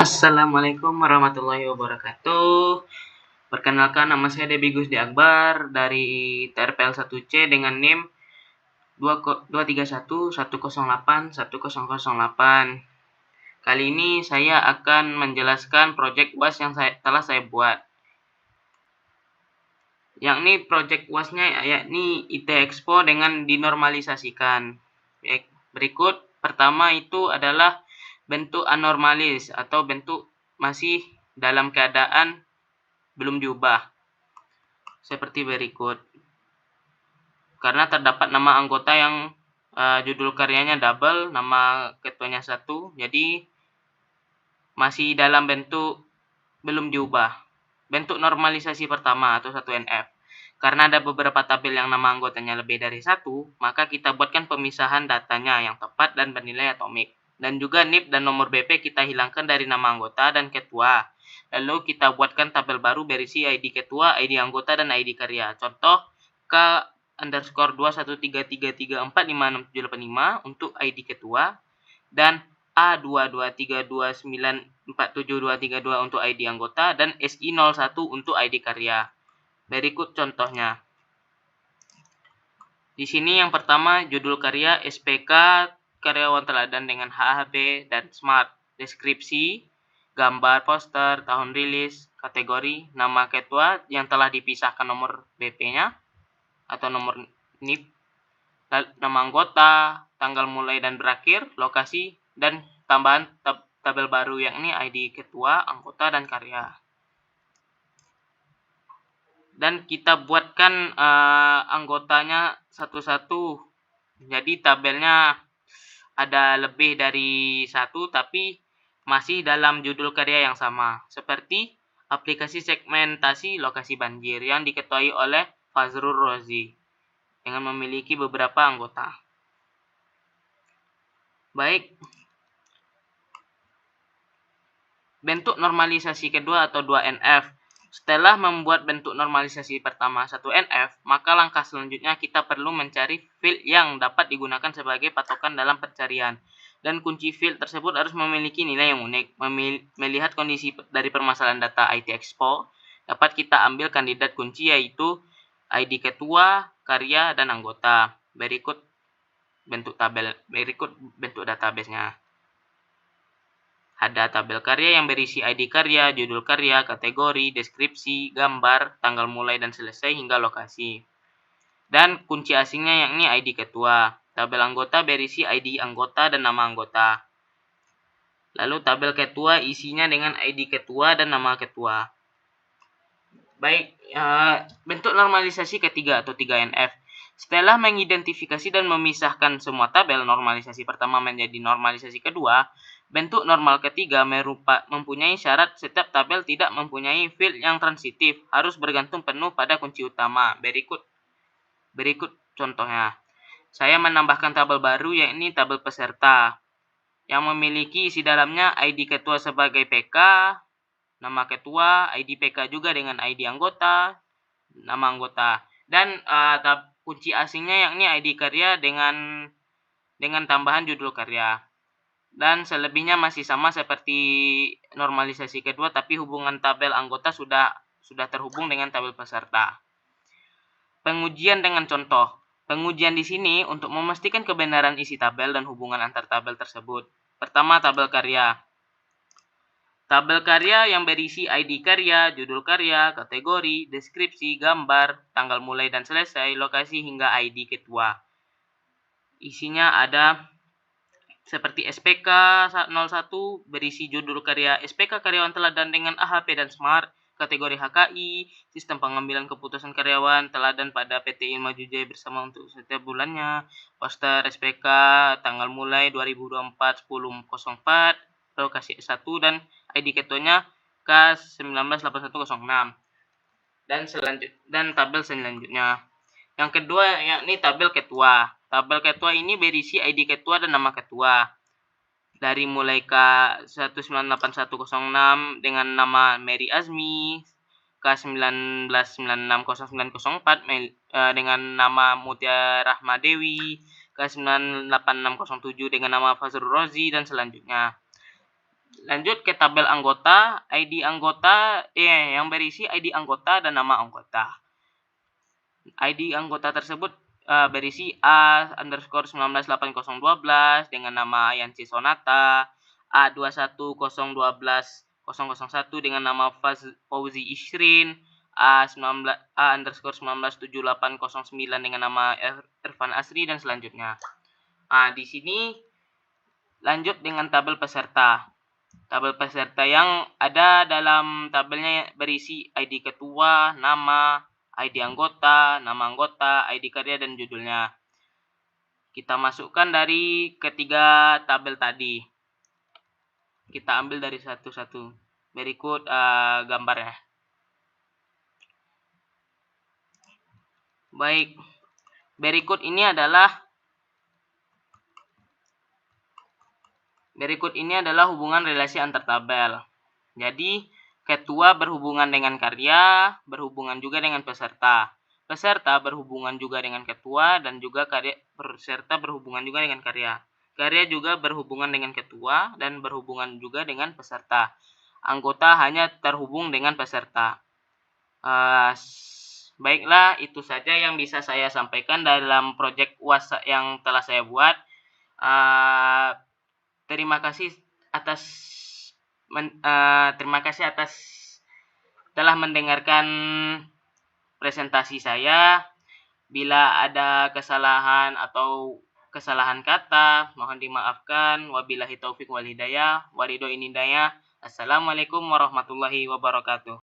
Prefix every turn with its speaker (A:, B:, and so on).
A: Assalamualaikum warahmatullahi wabarakatuh. Perkenalkan, nama saya Debi Gusdi Akbar dari TRPL 1C dengan NIM 231108108. Kali ini saya akan menjelaskan proyek UAS yang telah saya buat. Yang ini proyek UAS-nya yakni IT Expo dengan dinormalisasikan. Berikut pertama itu adalah bentuk anormalis atau bentuk masih dalam keadaan belum diubah, seperti berikut. Karena terdapat nama anggota yang judul karyanya double, nama ketuanya 1, jadi masih dalam bentuk belum diubah. Bentuk normalisasi pertama atau 1NF. Karena ada beberapa tabel yang nama anggotanya lebih dari 1, maka kita buatkan pemisahan datanya yang tepat dan bernilai atomik. Dan juga NIP dan nomor BP kita hilangkan dari nama anggota dan ketua. Lalu kita buatkan tabel baru berisi ID ketua, ID anggota, dan ID karya. Contoh K_133345675 untuk ID ketua dan A22329472232 untuk ID anggota dan SI01 untuk ID karya. Berikut contohnya. Di sini yang pertama judul karya SPK karyawan teladan dengan HHB dan Smart, deskripsi, gambar poster, tahun rilis, kategori, nama ketua yang telah dipisahkan nomor BP-nya atau nomor NIP, nama anggota, tanggal mulai dan berakhir, lokasi, dan tambahan tabel baru yakni ID ketua, anggota, dan karya. Dan kita buatkan anggotanya satu-satu. Jadi tabelnya ada lebih dari 1 tapi masih dalam judul karya yang sama. Seperti aplikasi segmentasi lokasi banjir yang diketuai oleh Fazrul Rozi dengan memiliki beberapa anggota. Baik. Bentuk normalisasi kedua atau 2NF. Setelah membuat bentuk normalisasi pertama 1NF, maka langkah selanjutnya kita perlu mencari field yang dapat digunakan sebagai patokan dalam pencarian. Dan kunci field tersebut harus memiliki nilai yang unik. Melihat kondisi dari permasalahan data IT Expo, dapat kita ambil kandidat kunci yaitu ID ketua, karya, dan anggota. Berikut bentuk database-nya. Ada tabel karya yang berisi ID karya, judul karya, kategori, deskripsi, gambar, tanggal mulai dan selesai hingga lokasi. Dan kunci asingnya yakni ID ketua. Tabel anggota berisi ID anggota dan nama anggota. Lalu tabel ketua isinya dengan ID ketua dan nama ketua. Baik, bentuk normalisasi ketiga atau 3NF. Setelah mengidentifikasi dan memisahkan semua tabel normalisasi pertama menjadi normalisasi kedua, bentuk normal ketiga mempunyai syarat setiap tabel tidak mempunyai field yang transitif, harus bergantung penuh pada kunci utama. Berikut contohnya. Saya menambahkan tabel baru yakni tabel peserta yang memiliki isi dalamnya ID ketua sebagai PK, nama ketua, ID PK juga dengan ID anggota, nama anggota, dan kunci asingnya yakni ID karya dengan tambahan judul karya. Dan selebihnya masih sama seperti normalisasi kedua, tapi hubungan tabel anggota sudah terhubung dengan tabel peserta. Pengujian dengan contoh. Pengujian di sini untuk memastikan kebenaran isi tabel dan hubungan antar tabel tersebut. Pertama, tabel karya. Tabel karya yang berisi ID karya, judul karya, kategori, deskripsi, gambar, tanggal mulai dan selesai, lokasi hingga ID ketua. Isinya ada seperti SPK 01 berisi judul karya SPK karyawan teladan dengan AHP dan Smart, kategori HKI, sistem pengambilan keputusan karyawan teladan pada PT Ilma Jujai bersama untuk setiap bulannya, poster SPK tanggal mulai 2024 10.04, lokasi S1 dan ID ketuanya K198106. Dan tabel selanjutnya. Yang kedua yakni tabel ketua. Tabel ketua ini berisi ID ketua dan nama ketua. Dari mulai K198106 dengan nama Mary Azmi, K19960904 dengan nama Mutia Rahmadewi, K98607 dengan nama Fazrul Rozi, dan selanjutnya. Lanjut ke tabel anggota, ID anggota yang berisi ID anggota dan nama anggota. ID anggota tersebut berisi A_198012 dengan nama Yancy Sonata, A21012001 dengan nama Fauzi Ishrin, A_197809 dengan nama Irfan Asri, dan selanjutnya. Di sini lanjut dengan tabel peserta. Tabel peserta yang ada dalam tabelnya berisi ID ketua, nama, ID anggota, nama anggota, ID karya, dan judulnya. Kita masukkan dari ketiga tabel tadi. Kita ambil dari satu-satu. Berikut gambarnya. Baik, berikut ini adalah hubungan relasi antar tabel. Jadi, ketua berhubungan dengan karya, berhubungan juga dengan peserta. Peserta berhubungan juga dengan ketua, dan juga peserta berhubungan juga dengan karya. Karya juga berhubungan dengan ketua dan berhubungan juga dengan peserta. Anggota hanya terhubung dengan peserta. Baiklah, itu saja yang bisa saya sampaikan dalam proyek UAS yang telah saya buat. Terima kasih atas telah mendengarkan presentasi saya. Bila ada kesalahan atau kesalahan kata, mohon dimaafkan. Wabillahi taufik wal hidayah. Waridho inidayah. Assalamualaikum warahmatullahi wabarakatuh.